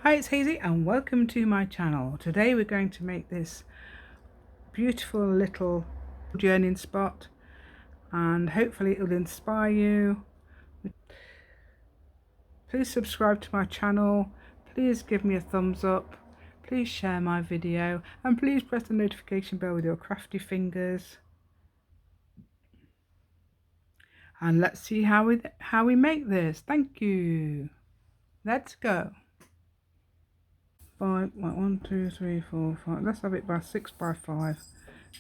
Hi, it's Hazy and welcome to my channel. Today we're going to make this beautiful little journeying spot and hopefully it will inspire you. Please subscribe to my channel, please give me a thumbs up, please share my video and please press the notification bell with your crafty fingers. And let's see how we make this. Thank you. Let's go. 1, 2, 3, 4, 5. Let's have it by 6 by 5.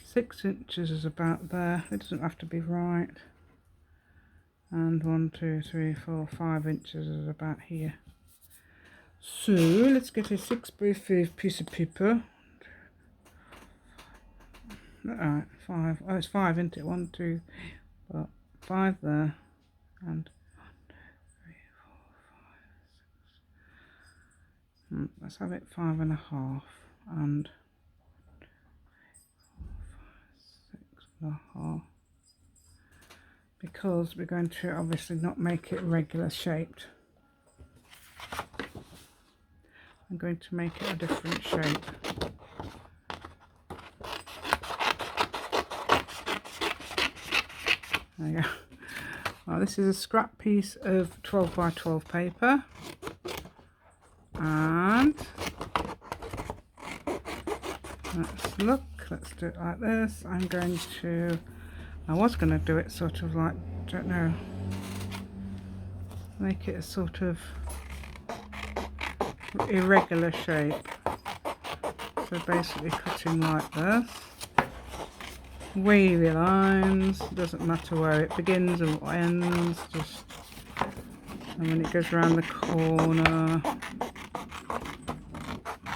6 inches is about there. It doesn't have to be right. And 1, 2, 3, 4, 5 inches is about here. So let's get a 6 by 5 piece of paper. Alright, 5. Oh, it's 5, isn't it? 1, 2, 5 there. And 1, 2, 3, 4, 5, 6. Let's have it 5.5 and 6.5, because we're going to obviously not make it regular shaped. I'm going to make it a different shape. There you go. Well, this is a scrap piece of 12 by 12 paper, and let's do it like this. I was going to do it sort of like, don't know, make it a sort of irregular shape. So basically cutting like this, wavy lines, doesn't matter where it begins and ends, just, and then it goes around the corner.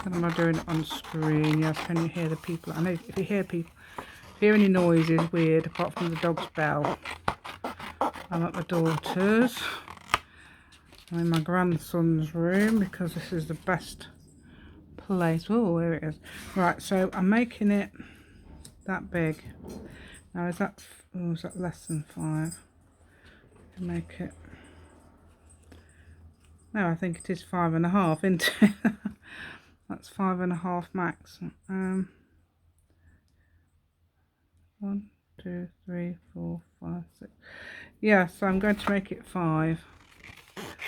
What am I doing it on screen? Yes, can you hear the people? I know if you hear any noises weird apart from the dog's bell. I'm at my daughter's. I'm in my grandson's room because this is the best place. Oh, there it is. Right, so I'm making it that big. Now is that less than 5? I can make it. No, I think it is 5.5, isn't it? That's 5.5 max. 1, 2, 3, 4, 5, 6. Yeah, so I'm going to make it 5.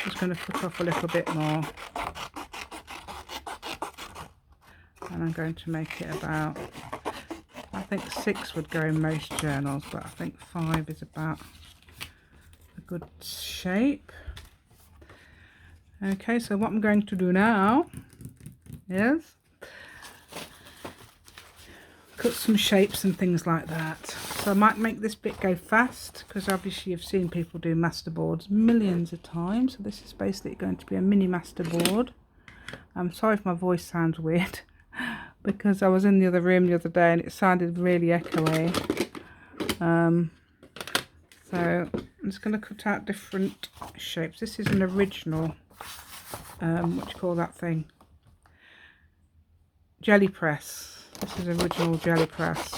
Just going to cut off a little bit more, and I'm going to make it about, I think 6 would go in most journals, but I think 5 is about a good shape. Okay, so what I'm going to do now is cut some shapes and things like that. So I might make this bit go fast because obviously you've seen people do masterboards millions of times. So this is basically going to be a mini masterboard. I'm sorry if my voice sounds weird because I was in the other room the other day and it sounded really echoey. So I'm just going to cut out different shapes. This is an original, what do you call that thing? Jelly press. This is original jelly press.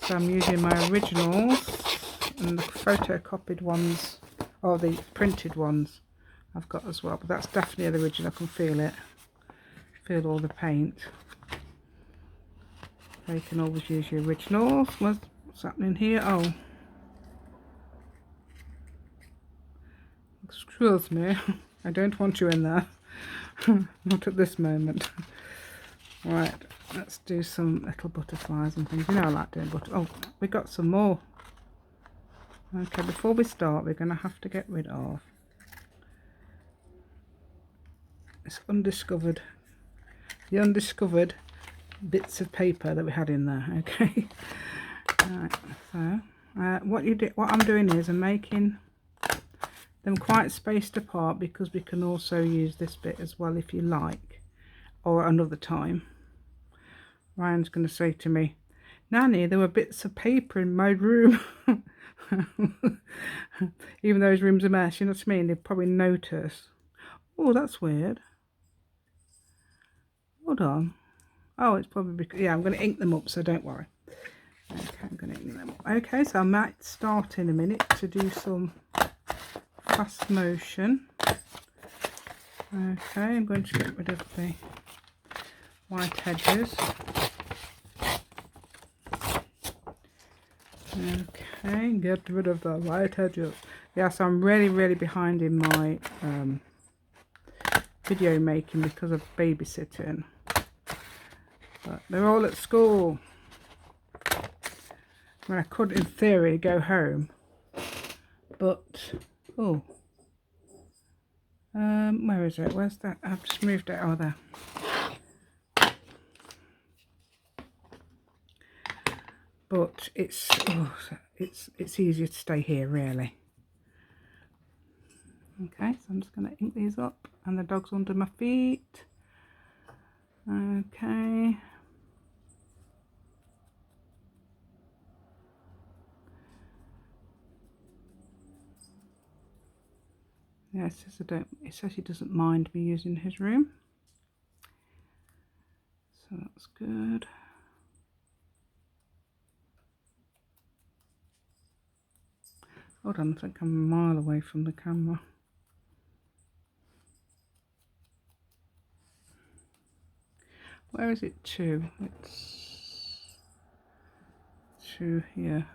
So I'm using my originals and the photocopied ones, or the printed ones I've got as well, but that's definitely the original. I can feel it. Feel all the paint. So you can always use your originals. What's happening here? Oh, excuse me, I don't want you in there. Not at this moment. Right, let's do some little butterflies and things. You know I like doing oh, we got some more. Okay, before we start we're going to have to get rid of this undiscovered bits of paper that we had in there. Okay. Right, so what I'm doing is I'm making them quite spaced apart because we can also use this bit as well if you like, or another time. Ryan's going to say to me, Nanny, there were bits of paper in my room. Even though his room's a mess, you know what I mean? They'd probably notice. Oh, that's weird. Hold on. Oh, it's probably because, yeah, I'm going to ink them up, so don't worry. Okay, I'm going to ink them up. Okay, so I might start in a minute to do some fast motion. Okay, I'm going to get rid of the white edges. Okay, get rid of the white edges. Yes, I'm really behind in my video making because of babysitting. But they're all at school. I mean, I could, in theory, go home. But, oh. Where is it? Where's that? I've just moved it. Oh, there. But it's easier to stay here, really. Okay, so I'm just going to ink these up, and the dog's under my feet. Okay. Yeah, it says he doesn't mind me using his room. So that's good. Hold on, I think I'm a mile away from the camera. Where is it to? It's to here.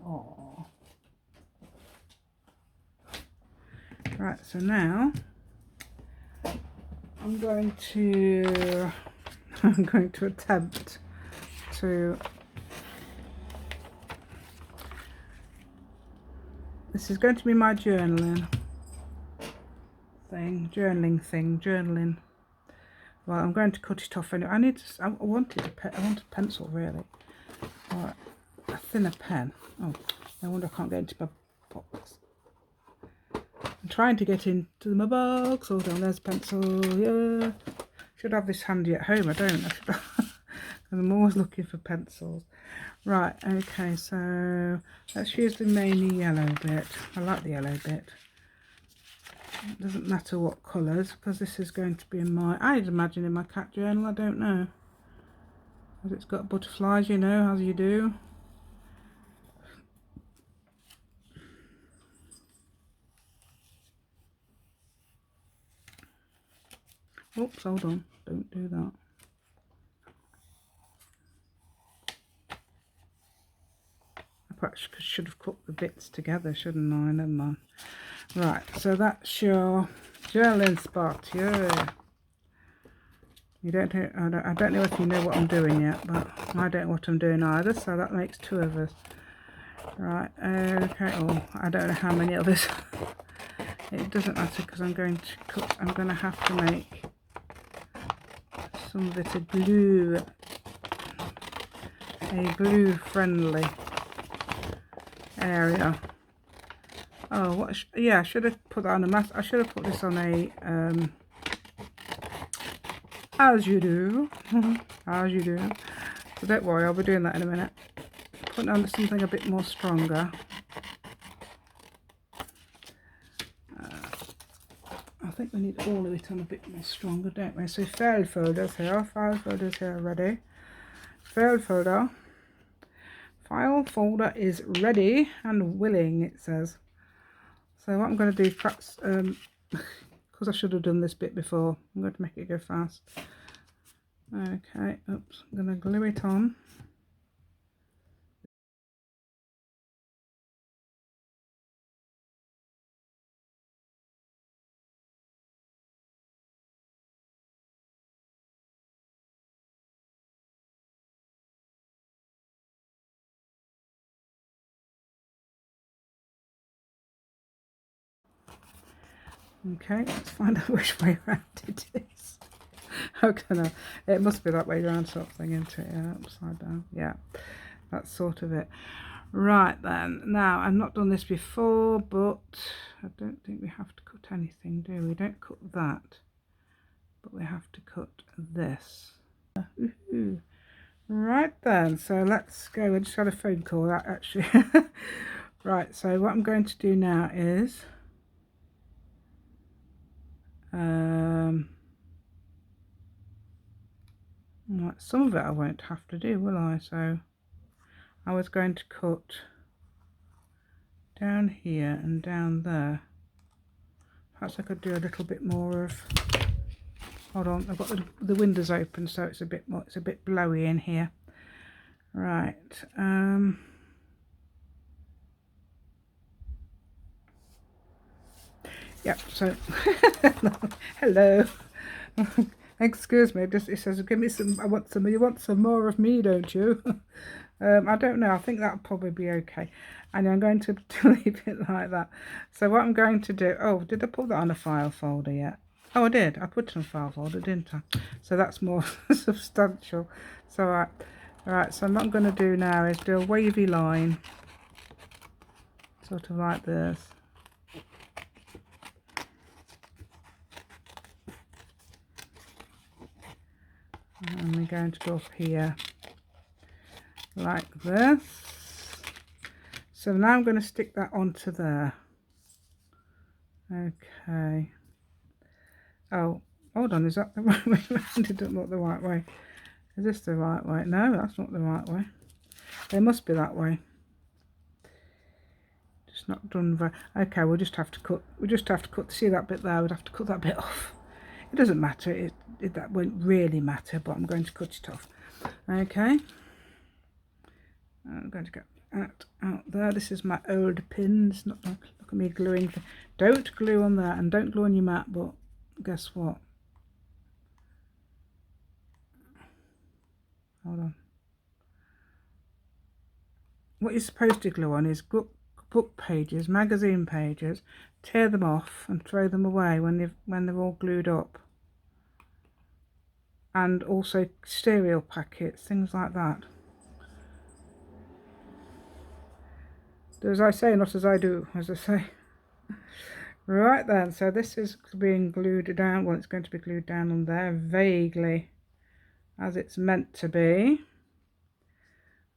Oh. Right, so now I'm going to attempt to, this is going to be my journaling thing. Well, I'm going to cut it off anyway. I want a pencil really, or a thinner pen. Oh, no wonder I can't get into my box. I'm trying to get into my box. Hold on, there's a pencil. Yeah, should have this handy at home. I don't. I'm always looking for pencils. Right, okay, so let's use the mainly yellow bit. I like the yellow bit. It doesn't matter what colours, because this is going to be in my, I'd imagine in my cat journal, I don't know. Because it's got butterflies, you know, as you do. Oops, hold on, don't do that. I perhaps should have cooked the bits together, shouldn't I? Never mind. Right, so that's your journaling spot, yeah. You don't know, I don't know if you know what I'm doing yet, but I don't know what I'm doing either, so that makes 2 of us. Right, okay, oh, I don't know how many others. It doesn't matter because I'm going to have to make some of it a glue friendly area. Oh, yeah, I should have put that on a I should have put this on a as you do. As you do. So don't worry, I'll be doing that in a minute. Putting on something a bit more stronger. I think we need all of it on a bit more stronger, don't we? So file folders here ready. File folder is ready and willing, it says. So what I'm going to do, perhaps, because I should have done this bit before, I'm going to make it go fast. Okay, oops, I'm going to glue it on. Okay, let's find out which way around it is. How can I? It must be that way around sort of thing, isn't it? Yeah, upside down. Yeah, that's sort of it. Right then, now I've not done this before, but I don't think we have to cut anything, do we? Don't cut that, but we have to cut this. Right then, so let's go. I just had a phone call, that actually. Right, so what I'm going to do now is right, some of it I won't have to do, will I? So I was going to cut down here and down there. Perhaps I could do a little bit more of, hold on, I've got the windows open, so it's a bit more, it's a bit blowy in here. Right, yep, so hello. Excuse me, just it says give me some, you want some more of me, don't you? I don't know, I think that'll probably be okay. And I'm going to leave it like that. So what I'm going to do, oh, did I put that on a file folder yet? Oh, I did. I put it on a file folder, didn't I? So that's more substantial. So right, so what I'm going to do now is do a wavy line, sort of like this. And we're going to go up here like this. So now I'm going to stick that onto there. Okay. Oh, hold on, is that the right way around? It doesn't look the right way. Is this the right way? No, that's not the right way. They must be that way. Just not done very. Okay, we'll just have to cut. See that bit there? We'd have to cut that bit off. It doesn't matter. That won't really matter, but I'm going to cut it off. Okay. I'm going to go that out there. This is my old pins. Not look at me gluing. Don't glue on that, and don't glue on your mat. But guess what? Hold on. What you're supposed to glue on is book pages, magazine pages. Tear them off and throw them away when they're all glued up. And also cereal packets, things like that. Do as I say, not as I do, as I say. Right then, so this is being glued down. Well, it's going to be glued down on there vaguely, as it's meant to be.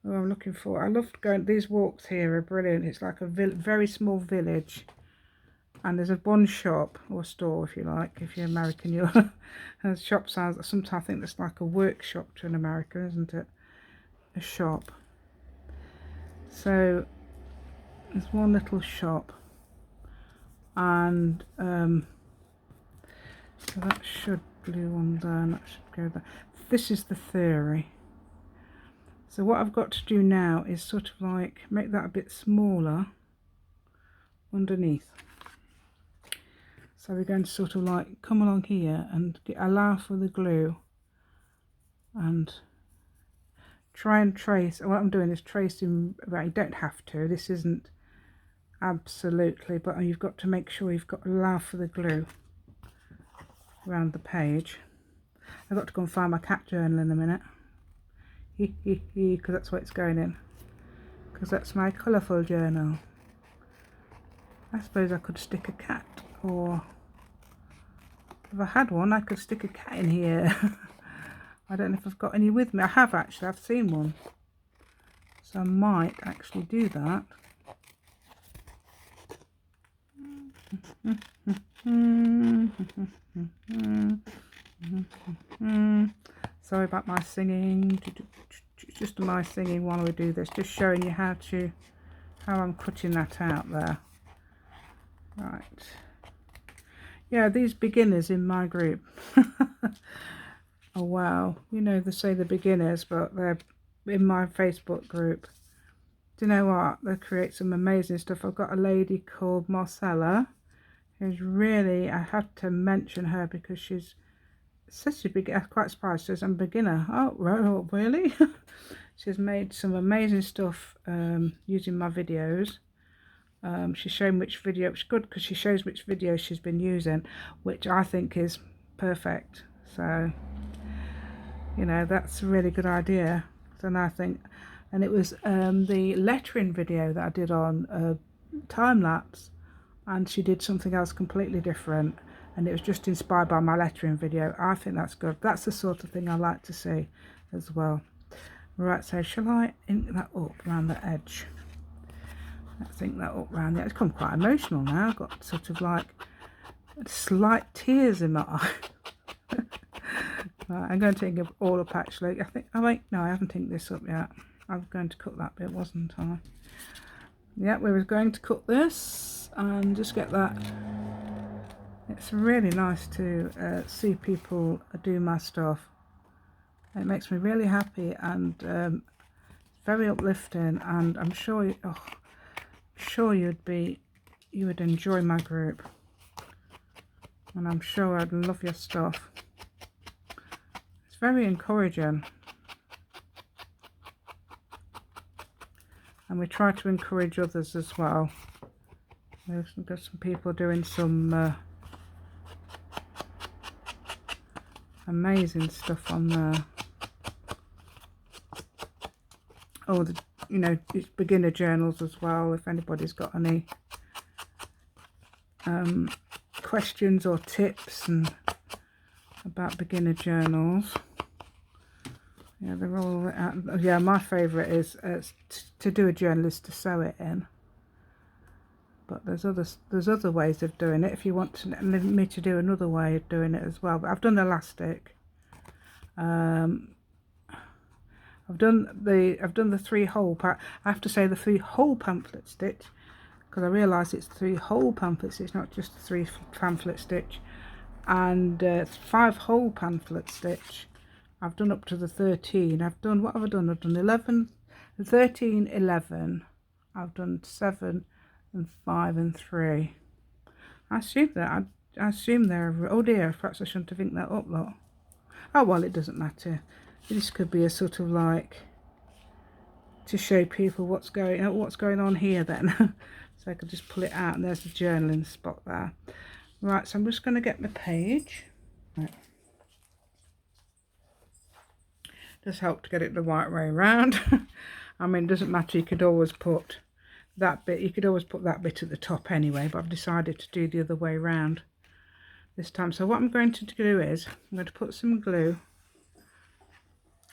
Oh, I'm looking for. I love going. These walks here are brilliant. It's like a very small village, and there's one shop or store, if you like. If you're American, you're a shop sounds. Sometimes I think that's like a workshop to an American, isn't it? A shop. So there's one little shop, and so that should glue on there, and that should go there. This is the theory. So what I've got to do now is sort of like make that a bit smaller underneath. So we're going to sort of like come along here and allow for the glue and try and trace. What I'm doing is tracing. Well, you don't have to. This isn't absolutely, but you've got to make sure you've got to allow for the glue around the page. I've got to go and find my cat journal in a minute. Because that's where it's going in, because that's my colourful journal. I suppose I could stick a cat, or if I had one I could stick a cat in here. I don't know if I've got any with me. I have actually, I've seen one, so I might actually do that. Sorry about my singing. It's just my singing while we do this, just showing you how I'm cutting that out there. Right. Yeah, these beginners in my group. Oh wow, you know, they say the beginners, but they're in my Facebook group. Do you know what? They create some amazing stuff. I've got a lady called Marcella, who's really, I have to mention her because she's such a big, quite surprised. Says I'm a beginner. Oh, really? She's made some amazing stuff using my videos. She's shown which video. It's good because she shows which video she's been using, which I think is perfect. So, you know, that's a really good idea. So now I think, and it was the lettering video that I did on time lapse, and she did something else completely different, and it was just inspired by my lettering video. I think that's good. That's the sort of thing I like to see as well. Right, so shall I ink that up around the edge? Let's ink that up around the edge. It's become quite emotional now. I've got sort of like slight tears in my eye. Right, I'm going to ink it all up actually. I think, oh wait, no, I haven't inked this up yet. I was going to cut that bit, wasn't I? Yeah, we were going to cut this and just get that. It's really nice to see people do my stuff. It makes me really happy, and very uplifting, and I'm sure you would enjoy my group, and I'm sure I'd love your stuff. It's very encouraging, and we try to encourage others as well. We've got some people doing some amazing stuff on there. Oh, you know, it's beginner journals as well, if anybody's got any questions or tips and about beginner journals. Yeah, they're all yeah, my favourite is to do a journal is to sew it in, but there's other ways of doing it if you want me to do another way of doing it as well. But I've done elastic. I've done the 3-hole I have to say the 3-hole pamphlet stitch, because I realise it's 3-hole pamphlet stitch, not just the 3 pamphlet stitch, and 5-hole pamphlet stitch. I've done up to the 13. I've done, what have I done? I've done 11, So 13, 11. I've done 7 and 5 and 3. I assume that. I assume they're... Oh dear, perhaps I shouldn't have inked that up, look. Oh well, it doesn't matter. This could be a sort of like... to show people what's going on here then. So I could just pull it out and there's the journaling spot there. Right, so I'm just going to get my page. Right. Just help to get it the right way around. I mean, it doesn't matter, you could always put that bit, you could always put that bit at the top anyway, but I've decided to do the other way around this time. So what I'm going to do is, I'm going to put some glue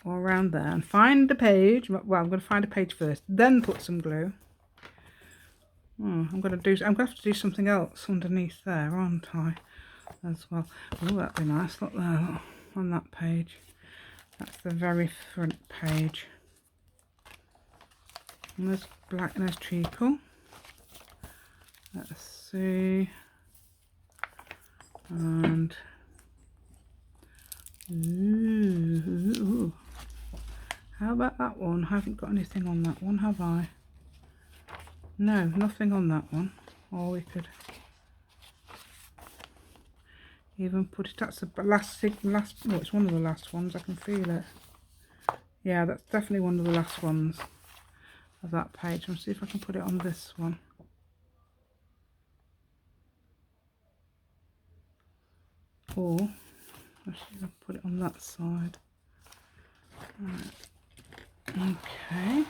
all around there and find the page. Well, I'm going to find a page first, then put some glue. I'm going to have to do something else underneath there, aren't I, as well. Oh, that'd be nice. Look there, look, on that page. That's the very front page. And there's black, there's treacle. Let's see. And ooh, how about that one? I haven't got anything on that one, have I? No, nothing on that one. Or we could even put it, that's the last, oh, it's one of the last ones, I can feel it. Yeah, that's definitely one of the last ones of that page. I'll see if I can put it on this one. Or let's see if I can put it on that side. Right. Okay. I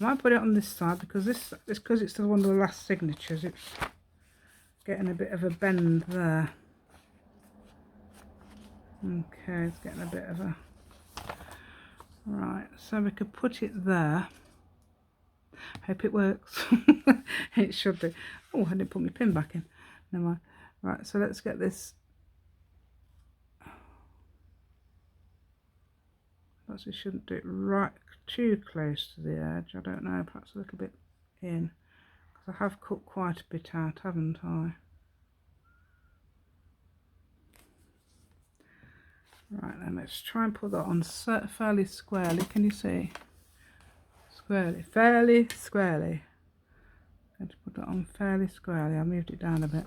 might put it on this side because because it's one of the last signatures, it's getting a bit of a bend there. Okay, it's getting a bit of a... Right, so we could put it there. Hope it works. It should do. Oh, I didn't put my pin back in. Never mind. Right, so let's get this. Perhaps we shouldn't do it right too close to the edge. I don't know, perhaps a little bit in. Because I have cut quite a bit out, haven't I? Right then, let's try and put that on fairly squarely. Can you see? Squarely, fairly squarely. I'm going to put that on fairly squarely. I moved it down a bit.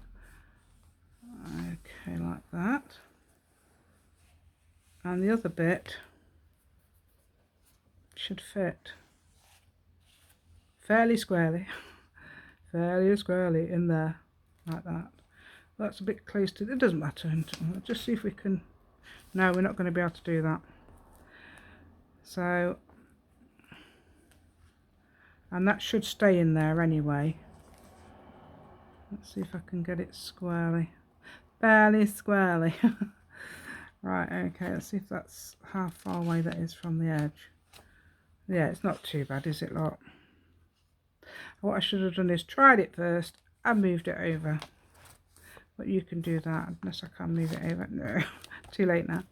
Okay, like that. And the other bit should fit fairly squarely. Fairly squarely in there, like that. That's a bit close to, it doesn't matter. Just see if we can, no, we're not going to be able to do that. So, and that should stay in there anyway. Let's see if I can get it squarely, fairly squarely. Right, okay, let's see if that's how far away that is from the edge. Yeah, it's not too bad, is it, lot? What I should have done is tried it first and moved it over. But you can do that, unless I can move it over. No, too late now.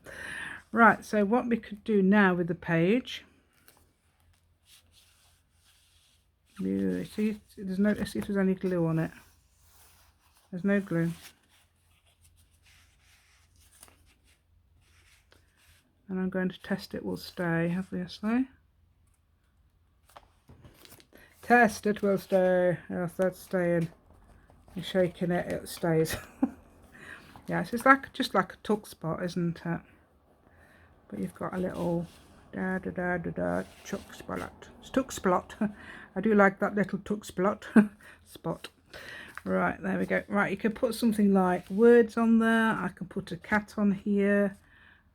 Right, so what we could do now with the page. See, there's no, let's see if there's any glue on it. There's no glue. And I'm going to test it will stay, obviously. Test it will stay. Yes, that's staying. You're shaking it, it stays. Yeah, it's just like a tuck spot, isn't it? But you've got a little tuck spot. Tuck spot. I do like that little tuck spot. Spot. Right, there we go. Right, you could put something like words on there. I can put a cat on here.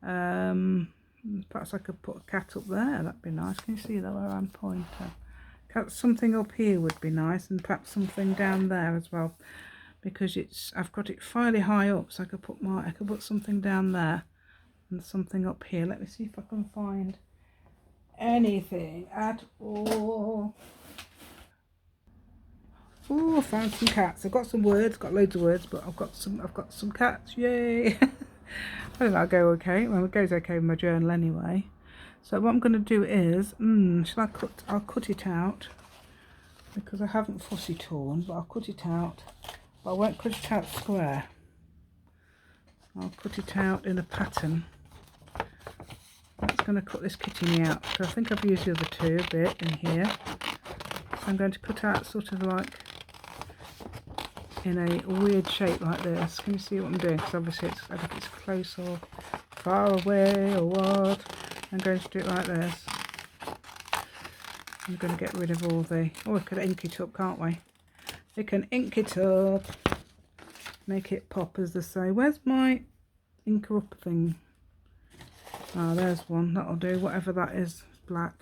Perhaps I could put a cat up there. That'd be nice. Can you see that where I'm pointing? Something up here would be nice, and perhaps something down there as well, because I've got it fairly high up, so I could put something down there and something up here. Let me see if I can find anything at all. Oh, I found some cats. I've got some words, got loads of words, but I've got some cats. Yay! I think that'll go okay. Well, it goes okay with my journal anyway. So what I'm going to do is, I'll cut it out, because I haven't fussy torn, but I'll cut it out, but I won't cut it out square. I'll cut it out in a pattern. Let's just going to cut this kitty out because I think I've used the other two a bit in here. So I'm going to cut out sort of like in a weird shape like this. Can you see what I'm doing? Because obviously it's, I don't know if it's close or far away or what. I'm going to do it like this. I'm going to get rid of all the... Oh, we could ink it up, can't we? We can ink it up. Make it pop, as they say. Where's my inker up thing? Ah, there's one. That'll do. Whatever that is. Black.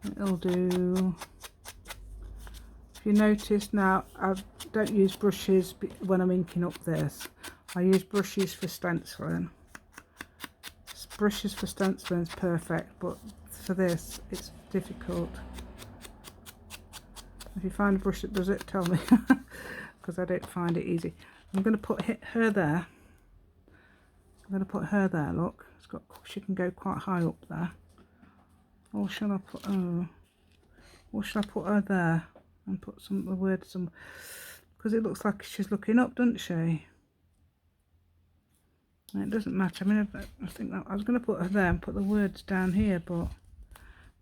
It'll do. If you notice now, I don't use brushes when I'm inking up this. I use brushes for stenciling. Brushes for stenciling is perfect, but for this it's difficult. If you find a brush that does it, tell me, because I don't find it easy. I'm going to put her there. I'm going to put her there. Look, it's got. She can go quite high up there. Or shall I put? Oh, or shall I put her there and put some of the words some? Because it looks like she's looking up, doesn't she? It doesn't matter. I mean, I think that I was going to put her there and put the words down here, but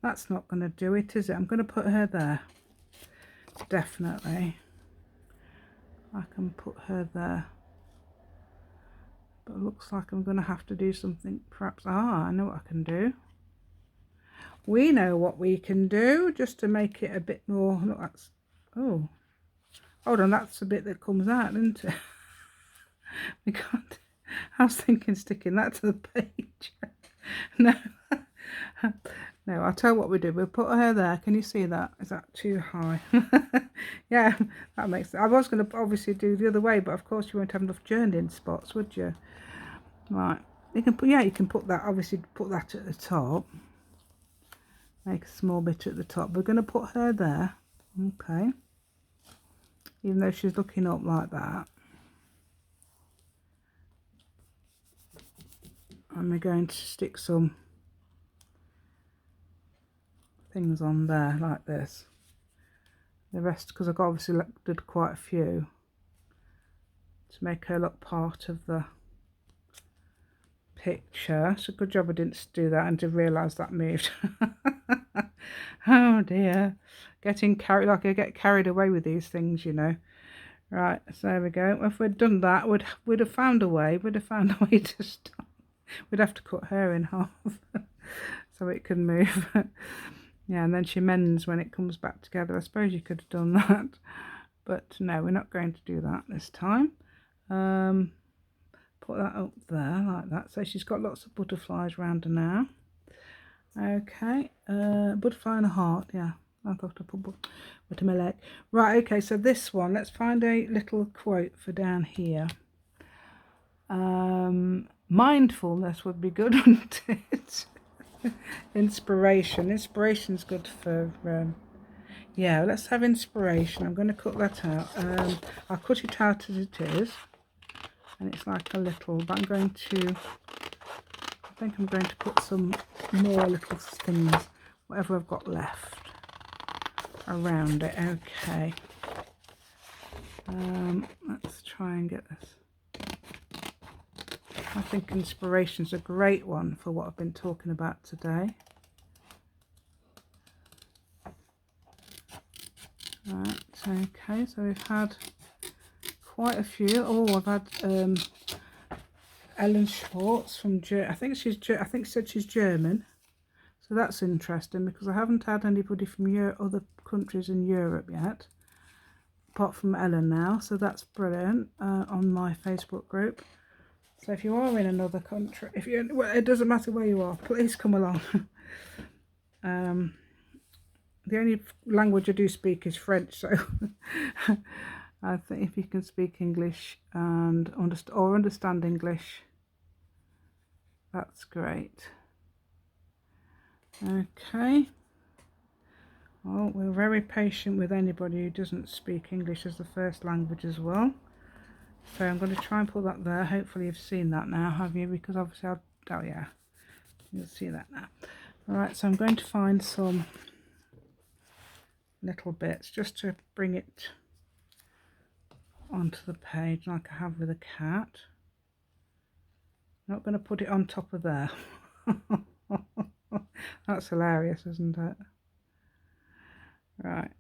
that's not going to do it, is it? I'm going to put her there. Definitely. I can put her there. But it looks like I'm going to have to do something perhaps. Ah, I know what I can do. We know what we can do just to make it a bit more. Look, that's. Oh. Hold on, that's the bit that comes out, isn't it? We can't. I was thinking sticking that to the page. No. No, I'll tell you what we do. We'll put her there. Can you see that? Is that too high? Yeah, that makes sense. I was going to obviously do the other way, but of course you won't have enough journaling spots, would you? Right. You can put, yeah, you can put that, obviously put that at the top. Make a small bit at the top. We're going to put her there. Okay. Even though she's looking up like that. And we're going to stick some things on there like this. The rest, because I've obviously did quite a few to make her look part of the picture. It's a good job I didn't do that and to realise that moved. Oh dear, getting carried, like I get carried away with these things, you know. Right, so there we go. If we'd done that, we'd have found a way. We'd have found a way to stop. We'd have to cut her in half so it can move. Yeah, and then she mends when it comes back together. I suppose you could have done that, but no, we're not going to do that this time. Put that up there like that. So she's got lots of butterflies around her now. Okay, butterfly and a heart. Yeah, I thought I put my leg. Right, okay, so this one, let's find a little quote for down here. Mindfulness would be good, wouldn't it? Inspiration's good for yeah, let's have inspiration. I'm going to cut that out. I'll cut it out as it is, and it's like a little, but I'm going to, I think I'm going to put some more little things, whatever I've got left around it. Okay, let's try and get this. I think inspiration's a great one for what I've been talking about today. Right, okay, so we've had quite a few. Oh, I've had Ellen Schwartz from I think said she's German, so that's interesting because I haven't had anybody from other countries in Europe yet, apart from Ellen now. So that's brilliant on my Facebook group. So if you are in another country, well, it doesn't matter where you are, please come along. The only language I do speak is French, so I think if you can speak English and understand English, that's great. Okay. Well, we're very patient with anybody who doesn't speak English as the first language as well. So I'm going to try and put that there. Hopefully you've seen that now, have you? Because obviously oh yeah, you'll see that now. Alright, so I'm going to find some little bits just to bring it onto the page like I have with a cat. I'm not going to put it on top of there. That's hilarious, isn't it? Right.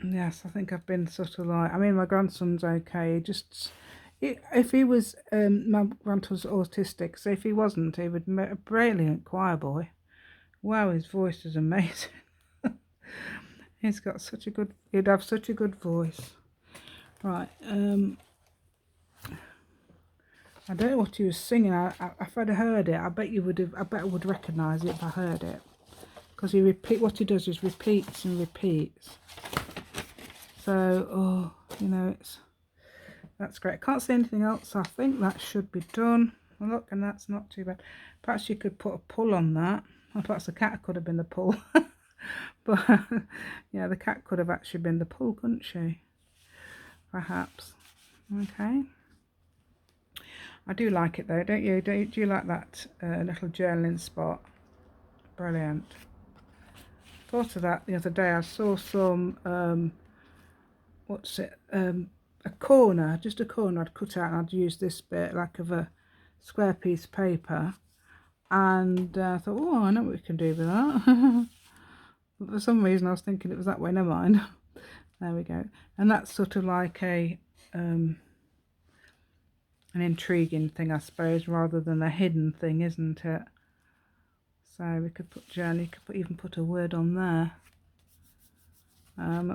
Yes, I think I've been sort of like, I mean, my grandson's okay. Just, if he was, my grandson's autistic, so if he wasn't, he would be a brilliant choir boy. Wow, his voice is amazing. He's got such a good, he'd have such a good voice. Right, I don't know what he was singing. If I'd heard it, I bet you would have, I bet I would recognise it if I heard it. Because what he does is repeats and repeats. So, oh, you know, that's great. Can't see anything else. I think that should be done. Well, look, and that's not too bad. Perhaps you could put a pull on that. Or perhaps the cat could have been the pull. But, yeah, the cat could have actually been the pull, couldn't she? Perhaps. Okay. I do like it though, don't you? Do you like that little journaling spot? Brilliant. Thought of that the other day. I saw some, what's it? A corner, just a corner I'd cut out, and I'd use this bit like of a square piece of paper. And I thought, oh, I know what we can do with that. But for some reason I was thinking it was that way. Never mind. There we go. And that's sort of like an intriguing thing, I suppose, rather than a hidden thing, isn't it? So we could put journey, you could even put a word on there.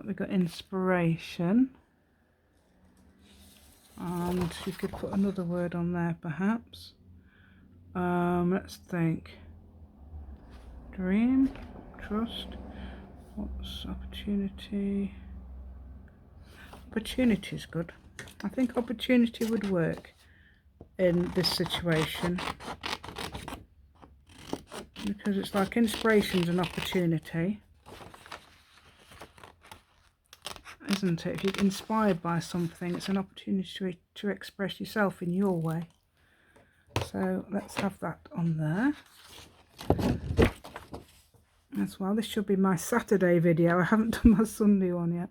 We've got inspiration, and you could put another word on there perhaps. Let's think. Dream, trust, what's opportunity? Opportunity is good. I think opportunity would work in this situation, because it's like inspiration's an opportunity, isn't it? If you're inspired by something, it's an opportunity to express yourself in your way. So let's have that on there as well. This should be my Saturday video. I haven't done my Sunday one yet.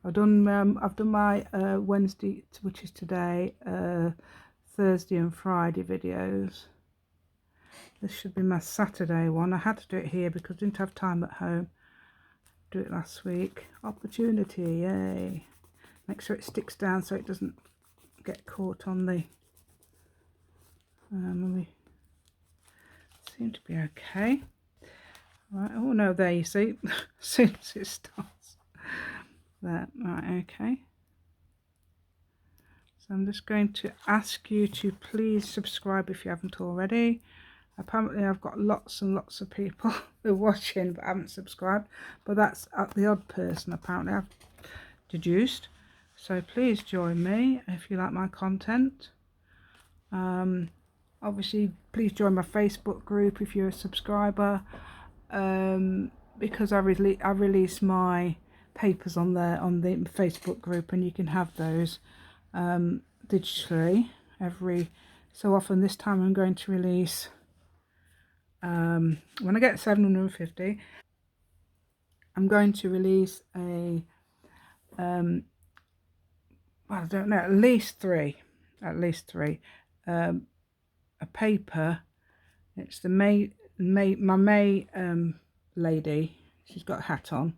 I've done my Wednesday, which is today, Thursday and Friday videos. This should be my Saturday one. I had to do it here because I didn't have time at home. Do it last week. Opportunity, yay. Make sure it sticks down so it doesn't get caught on the... we seem to be okay. Right. Oh no, there you see. As soon as it starts. There. Right, okay. So I'm just going to ask you to please subscribe if you haven't already. Apparently I've got lots and lots of people who are watching but haven't subscribed, but that's the odd person apparently I've deduced. So please join me if you like my content. Obviously please join my Facebook group if you're a subscriber, because I release my papers on there on the Facebook group, and you can have those digitally every so often. This time I'm going to release, when I get 750, I'm going to release a well, I don't know, at least three, a paper. It's the May lady, she's got a hat on,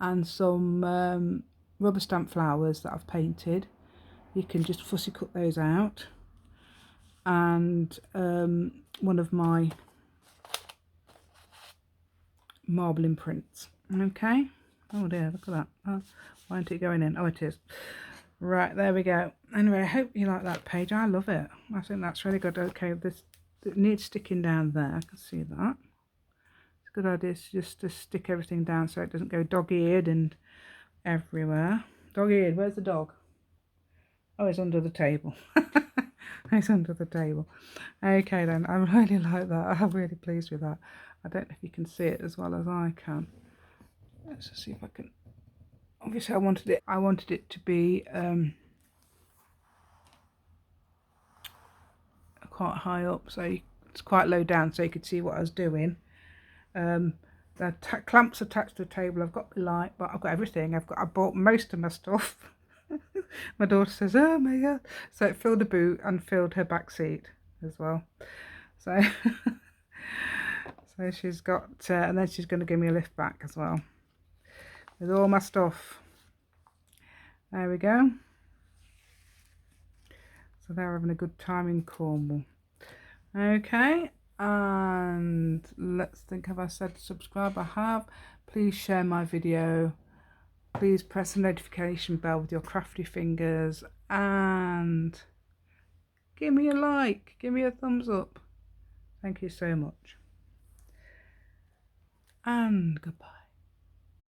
and some rubber stamp flowers that I've painted. You can just fussy cut those out, and one of my marble imprints. Okay. Oh dear, look at that. Oh, why isn't it going in? Oh, it is. Right, there we go. Anyway, I hope you like that page. I love it. I think that's really good. Okay, this it needs sticking down there. I can see that. It's a good idea just to stick everything down so it doesn't go dog-eared and everywhere. Dog-eared, where's the dog? Oh, it's under the table. It's under the table. Okay then, I really like that. I'm really pleased with that. I don't know if you can see it as well as I can. Let's just see if I can. Obviously I wanted it to be quite high up, so it's quite low down so you could see what I was doing. The clamps attached to the table. I've got the light, but I've got everything. I bought most of my stuff. My daughter says, oh my god. So it filled the boot and filled her back seat as well. So So she's got, and then she's going to give me a lift back as well with all my stuff. There we go. So they're having a good time in Cornwall. Okay, and let's think, have I said subscribe? I have. Please share my video. Please press the notification bell with your crafty fingers and give me a like, give me a thumbs up. Thank you so much. And goodbye.